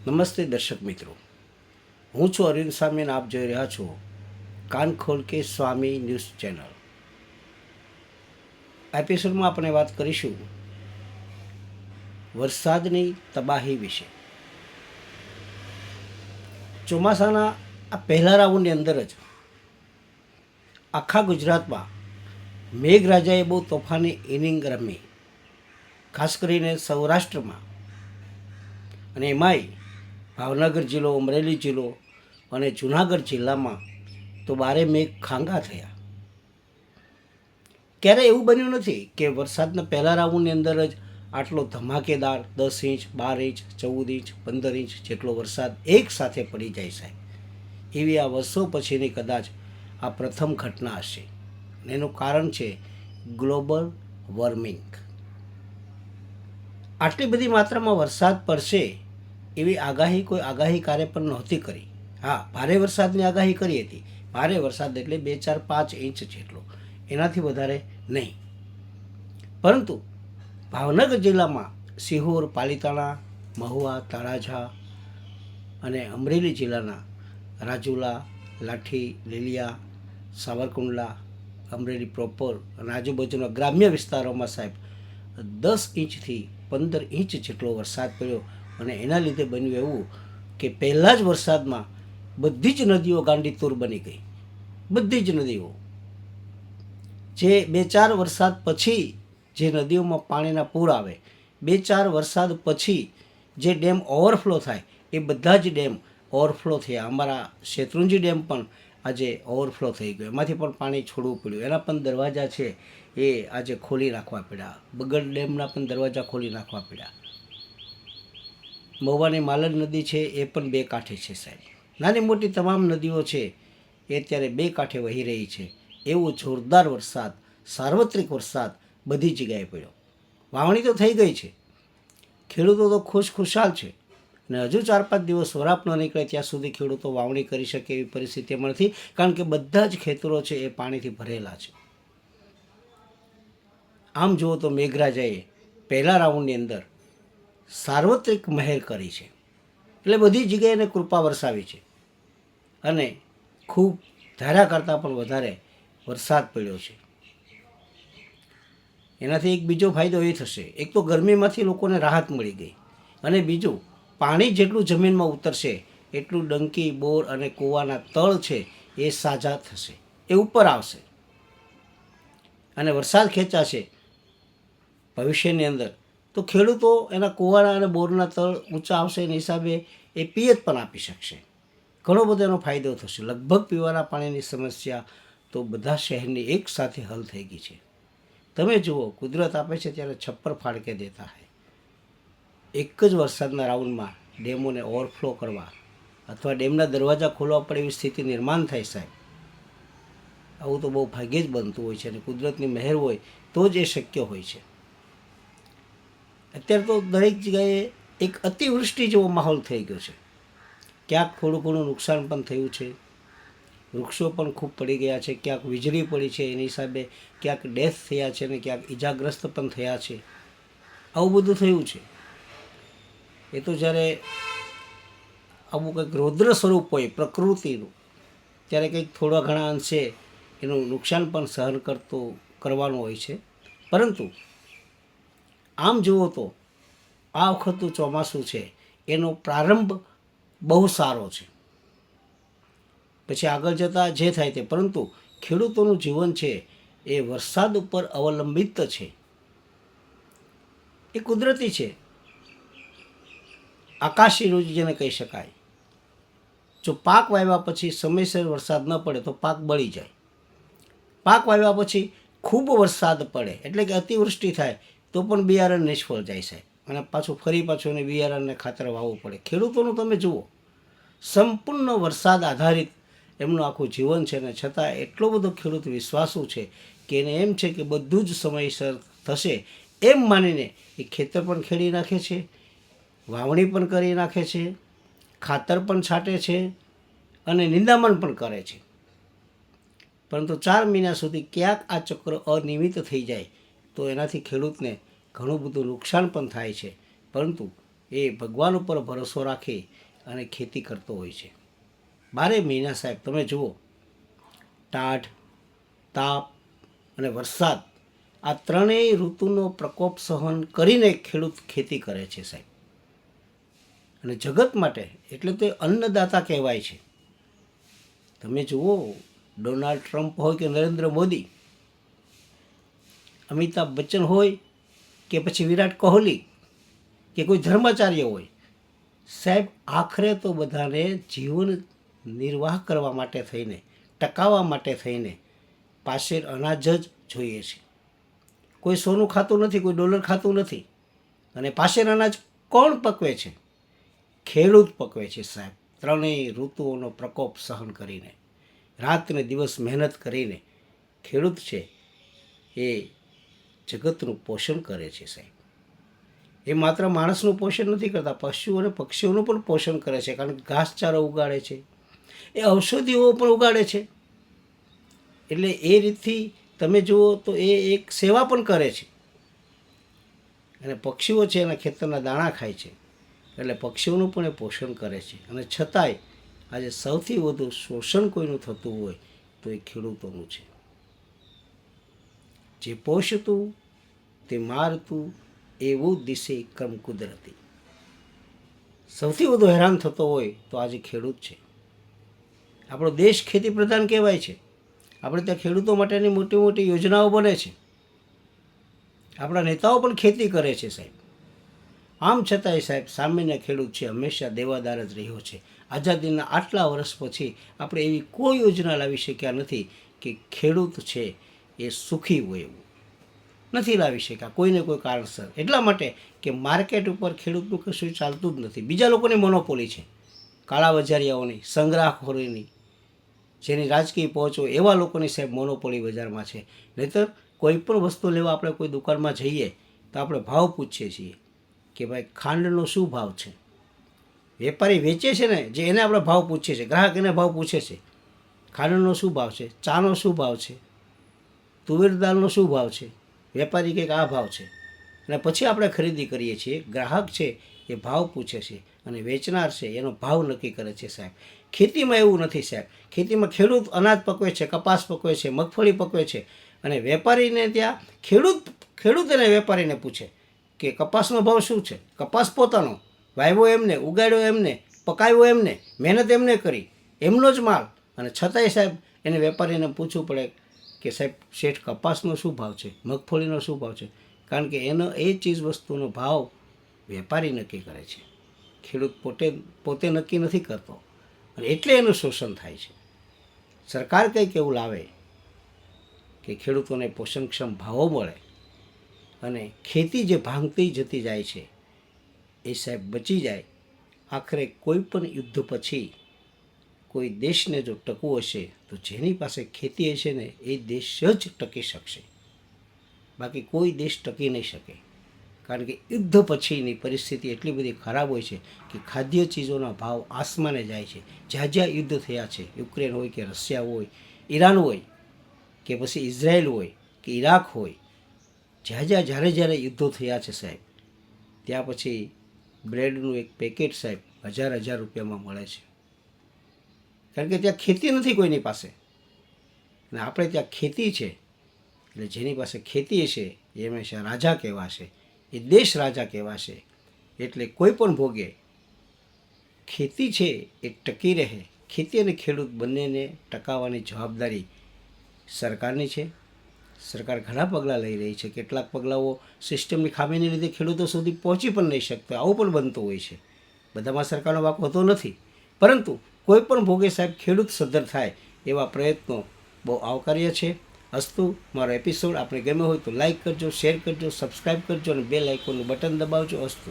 નમસ્તે દર્શક મિત્રો, હું છું અરવિંદ સ્વામી અને આપ જોઈ રહ્યા છો કાન ખોલ કે સ્વામી ન્યૂઝ ચેનલ. એપિસોડમાં આપણે વાત કરીશું વરસાદની તબાહી વિશે. ચોમાસાના આ પહેલા રાઉન્ડની અંદર જ આખા ગુજરાતમાં મેઘરાજાએ બહુ તોફાની ઇનિંગ રમી, ખાસ કરીને સૌરાષ્ટ્રમાં, અને એમાંય ભાવનગર જિલ્લો, અમરેલી જિલ્લો અને જુનાગઢ જિલ્લામાં તો બારે મેઘ ખાંગા થયા. ક્યારેય એવું બન્યું નથી કે વરસાદના પહેલા રાઉન્ડની અંદર જ આટલો ધમાકેદાર 10 ઇંચ, 12 ઇંચ, 14 ઇંચ, 15 ઇંચ જેટલો વરસાદ એક સાથે પડી જાય સાહેબ. એવી આ વર્ષો પછીની કદાચ આ પ્રથમ ઘટના હશે. એનું કારણ છે ગ્લોબલ વોર્મિંગ. આટલી બધી માત્રામાં વરસાદ પડશે એવી આગાહી કોઈ આગાહીકારે પણ નહોતી કરી. હા, ભારે વરસાદની આગાહી કરી હતી. ભારે વરસાદ એટલે 2, 4, 5 ઇંચ જેટલો, એનાથી વધારે નહીં. પરંતુ ભાવનગર જિલ્લામાં સિહોર, પાલિતાણા, મહુવા, તળાજા અને અમરેલી જિલ્લાના રાજુલા, લાઠી, લીલિયા, સાવરકુંડલા, અમરેલી પ્રોપર અને આજુબાજુના ગ્રામ્ય વિસ્તારોમાં સાહેબ 10 ઇંચથી 15 ઇંચ જેટલો વરસાદ પડ્યો. અને એના લીધે બન્યું એવું કે પહેલાં જ વરસાદમાં બધી જ નદીઓ ગાંડીતુર બની ગઈ. બધી જ નદીઓ, જે 2-4 વરસાદ પછી જે નદીઓમાં પાણીના પૂર આવે, 2-4 વરસાદ પછી જે ડેમ ઓવરફ્લો થાય, એ બધા જ ડેમ ઓવરફ્લો થયા. અમારા શેત્રુંજી ડેમ પણ આજે ઓવરફ્લો થઈ ગયો, એમાંથી પણ પાણી છોડવું પડ્યું. એના પણ દરવાજા છે એ આજે ખોલી નાખવા પડ્યા. બગડ ડેમના પણ દરવાજા ખોલી નાખવા પડ્યા. મહુવાની માલણ નદી છે એ પણ 2 કાંઠે છે સાહેબ. નાની મોટી તમામ નદીઓ છે એ અત્યારે 2 કાંઠે વહી રહી છે. એવો જોરદાર વરસાદ, સાર્વત્રિક વરસાદ બધી જગ્યાએ પડ્યો. વાવણી તો થઈ ગઈ છે, ખેડૂતો તો ખુશખુશાલ છે, અને હજુ 4-5 દિવસ વરાપ ન નીકળે ત્યાં સુધી ખેડૂતો વાવણી કરી શકે એવી પરિસ્થિતિમાં નથી, કારણ કે બધા જ ખેતરો છે એ પાણીથી ભરેલા છે. આમ જુઓ તો મેઘરાજાએ પહેલા રાઉન્ડની અંદર સાર્વત્રિક મહેર કરી છે, એટલે બધી જગ્યાએ એને કૃપા વરસાવી છે, અને ખૂબ ધાર્યા કરતાં પણ વધારે વરસાદ પડ્યો છે. એનાથી એક બીજો ફાયદો એ થશે, એક તો ગરમીમાંથી લોકોને રાહત મળી ગઈ, અને બીજું પાણી જેટલું જમીનમાં ઉતરશે એટલું ડંકી, બોર અને કૂવાના તળ છે એ સાજા થશે, એ ઉપર આવશે, અને વરસાદ ખેંચાશે ભવિષ્યની અંદર તો ખેડૂતો એના કૂવાના અને બોરના તળ ઊંચા આવશે, એના હિસાબે એ પિયત પણ આપી શકશે. ઘણો બધો એનો ફાયદો થશે. લગભગ પીવાના પાણીની સમસ્યા તો બધા શહેરની એક સાથે હલ થઈ ગઈ છે. તમે જુઓ, કુદરત આપે છે ત્યારે છપ્પર ફાડકે દેતા હોય. એક જ વરસાદના રાઉન્ડમાં ડેમોને ઓવરફ્લો કરવા અથવા ડેમના દરવાજા ખોલવા પડે એવી સ્થિતિ નિર્માણ થાય સાહેબ. આવું તો બહુ ભાગ્યે જ બનતું હોય છે, અને કુદરતની મહેર હોય તો જ એ શક્ય હોય છે. અત્યારે તો દરેક જગ્યાએ એક અતિવૃષ્ટિ જેવો માહોલ થઈ ગયો છે. ક્યાંક થોડું ઘણું નુકસાન પણ થયું છે, વૃક્ષો પણ ખૂબ પડી ગયા છે, ક્યાંક વીજળી પડી છે, એની હિસાબે ક્યાંક ડેથ થયા છે, અને ક્યાંક ઈજાગ્રસ્ત પણ થયા છે. આવું બધું થયું છે. એ તો જ્યારે આવું કંઈક રૌદ્ર સ્વરૂપ હોય પ્રકૃતિનું, ત્યારે કંઈક થોડા ઘણા અંશે એનું નુકસાન પણ સહન કરવાનું હોય છે. પરંતુ આમ જુઓ તો આ વખતનું ચોમાસું છે એનો પ્રારંભ બહુ સારો છે. પછી આગળ જતાં જે થાય તે, પરંતુ ખેડૂતોનું જીવન છે એ વરસાદ ઉપર અવલંબિત છે. એ કુદરતી છે, આકાશી રુજ જેને કહી શકાય. જો પાક વાવ્યા પછી સમયસર વરસાદ ન પડે તો પાક બળી જાય. પાક વાવ્યા પછી ખૂબ વરસાદ પડે એટલે કે અતિવૃષ્ટિ થાય તો પણ બિયારણ નિષ્ફળ જાય છે, અને પાછું એને બિયારણને ખાતર વાવવું પડે. ખેડૂતોનું તમે જુઓ, સંપૂર્ણ વરસાદ આધારિત એમનું આખું જીવન છે, ને છતાં એટલો બધો ખેડૂત વિશ્વાસુ છે કે એને એમ છે કે બધું જ સમયસર થશે એમ માનીને એ ખેતર પણ ખેડી નાખે છે, વાવણી પણ કરી નાખે છે, ખાતર પણ છાંટે છે, અને નિંદામણ પણ કરે છે. પરંતુ 4 મહિના સુધી ક્યાંક આ ચક્ર અનિયમિત થઈ જાય તો એનાથી ખેડૂતને ઘણું બધું નુકસાન પણ થાય છે. પરંતુ એ ભગવાન ઉપર ભરોસો રાખી અને ખેતી કરતો હોય છે. 12 મહિના સાહેબ તમે જુઓ, ટાઢ, તાપ અને વરસાદ, આ ત્રણેય ઋતુનો પ્રકોપ સહન કરીને ખેડૂત ખેતી કરે છે સાહેબ. અને જગત માટે એટલે તો એ અન્નદાતા કહેવાય છે. તમે જુઓ, ડોનાલ્ડ ટ્રમ્પ હોય કે નરેન્દ્ર મોદી, અમિતાભ બચ્ચન હોય કે પછી વિરાટ કોહલી કે કોઈ ધર્માચાર્ય હોય, સાહેબ આખરે તો બધાને જીવન નિર્વાહ કરવા માટે થઈને, ટકાવવા માટે થઈને પાછળ અનાજ જ જોઈએ છે. કોઈ સોનું ખાતું નથી, કોઈ ડોલર ખાતું નથી. અને પાછળ અનાજ કોણ પકવે છે? ખેડૂત પકવે છે સાહેબ. ત્રણેય ઋતુઓનો પ્રકોપ સહન કરીને, રાત ને દિવસ મહેનત કરીને ખેડૂત છે એ જગતનું પોષણ કરે છે સાહેબ. એ માત્ર માણસનું પોષણ નથી કરતા, પશુ અને પક્ષીઓનું પણ પોષણ કરે છે. કારણ કે ઘાસચારો ઉગાડે છે, એ ઔષધિઓ પણ ઉગાડે છે. એટલે એ રીતથી તમે જુઓ તો એ એક સેવા પણ કરે છે. અને પક્ષીઓ છે એના ખેતરના દાણા ખાય છે, એટલે પક્ષીઓનું પણ એ પોષણ કરે છે. અને છતાંય આજે સૌથી વધુ શોષણ કોઈનું થતું હોય તો એ ખેડૂતોનું છે. જે પોષતું તે મારતું, એવું દિશે ક્રમ કુદરતી. સૌથી વધુ હેરાન થતો હોય તો આજે ખેડૂત છે. આપણો દેશ ખેતી પ્રધાન કહેવાય છે. આપણે ત્યાં ખેડૂતો માટેની મોટી મોટી યોજનાઓ બને છે. આપણા નેતાઓ પણ ખેતી કરે છે સાહેબ. આમ છતાંય સાહેબ સામાન્ય ખેડૂત છે હંમેશા દેવાદાર જ રહ્યો છે. આઝાદીના આટલા વર્ષ પછી આપણે એવી કોઈ યોજના લાવી શક્યા નથી કે ખેડૂત છે એ સુખી હોય એવું નથી લાવી શક્યા, કોઈને કોઈ કારણસર. એટલા માટે કે માર્કેટ ઉપર ખેડૂતનું કશું ચાલતું જ નથી. બીજા લોકોની મોનોપોલી છે, કાળા બજારિયાઓની, સંગ્રહખોરીની, જેની રાજકીય પહોંચ હોય એવા લોકોની સાહેબ મોનોપોલી બજારમાં છે. નહીંતર કોઈ પણ વસ્તુ લેવા આપણે કોઈ દુકાનમાં જઈએ તો આપણે ભાવ પૂછીએ છીએ કે ભાઈ ખાંડનો શું ભાવ છે. વેપારી વેચે છે ને જે, એને આપણે ભાવ પૂછીએ છીએ, ગ્રાહક એને ભાવ પૂછે છે. ખાંડનો શું ભાવ છે, ચાનો શું ભાવ છે, તુવેર દાળનો શું ભાવ છે, વેપારી કંઈક આ ભાવ છે. અને પછી આપણે ખરીદી કરીએ છીએ. ગ્રાહક છે એ ભાવ પૂછે છે અને વેચનાર છે એનો ભાવ નક્કી કરે છે સાહેબ. ખેતીમાં એવું નથી સાહેબ. ખેતીમાં ખેડૂત અનાજ પકવે છે, કપાસ પકવે છે, મગફળી પકવે છે, અને વેપારીને ત્યાં ખેડૂત અને વેપારીને પૂછે કે કપાસનો ભાવ શું છે. કપાસ પોતાનો વાવ્યો એમને, ઉગાડ્યો એમને, પકાવ્યો એમને, મહેનત એમને કરી, એમનો જ માલ. અને છતાંય સાહેબ એને વેપારીને પૂછવું પડે કે સાહેબ શેઠ કપાસનો શું ભાવ છે, મગફળીનો શું ભાવ છે. કારણ કે એનો એ ચીજ વસ્તુનો ભાવ વેપારી નક્કી કરે છે, ખેડૂત પોતે નક્કી નથી કરતો. અને એટલે એનું શોષણ થાય છે. સરકાર કંઈક એવું લાવે કે ખેડૂતોને પોષણક્ષમ ભાવો મળે અને ખેતી જે ભાંગતી જતી જાય છે એ સાહેબ બચી જાય. આખરે કોઈ પણ યુદ્ધ પછી કોઈ દેશને જો ટકવું હશે તો જેની પાસે ખેતી હશે ને એ દેશ જ ટકી શકશે, બાકી કોઈ દેશ ટકી નહીં શકે. કારણ કે યુદ્ધ પછીની પરિસ્થિતિ એટલી બધી ખરાબ હોય છે કે ખાદ્ય ચીજોના ભાવ આસમાને જાય છે. જ્યાં જ્યાં યુદ્ધ થયા છે, યુક્રેન હોય કે રશિયા હોય, ઈરાન હોય કે પછી ઇઝરાયલ હોય કે ઈરાક હોય, જ્યારે યુદ્ધો થયા છે સાહેબ, ત્યાં પછી બ્રેડનું એક પેકેટ સાહેબ 1000 રૂપિયામાં મળે છે. કારણ કે ત્યાં ખેતી નથી કોઈની પાસે, અને આપણે ત્યાં ખેતી છે. એટલે જેની પાસે ખેતી છે એ હંમેશા રાજા કહેવાશે, એ દેશ રાજા કહેવાશે. એટલે કોઈ પણ ભોગે ખેતી છે એ ટકી રહે. ખેતી અને ખેડૂત બંનેને ટકાવવાની જવાબદારી સરકારની છે. સરકાર ઘણા પગલાં લઈ રહી છે. કેટલાક પગલાઓ સિસ્ટમની ખામીને લીધે ખેડૂતો સુધી પહોંચી પણ નહીં શકતો, આવું પણ બનતું હોય છે. બધામાં સરકારનો વાંક હોતો નથી, પરંતુ કોઈ પણ ભોગે સાહેબ ખેડૂત સદ્ધર થાય એવા પ્રયત્નો બહુ આવકાર્ય છે. અસ્તુ. મારો એપિસોડ આપણે ગમ્યો હોય તો લાઈક કરજો, શેર કરજો, સબસ્ક્રાઈબ કરજો અને બેલ આઇકોનનું બટન દબાવજો. અસ્તુ.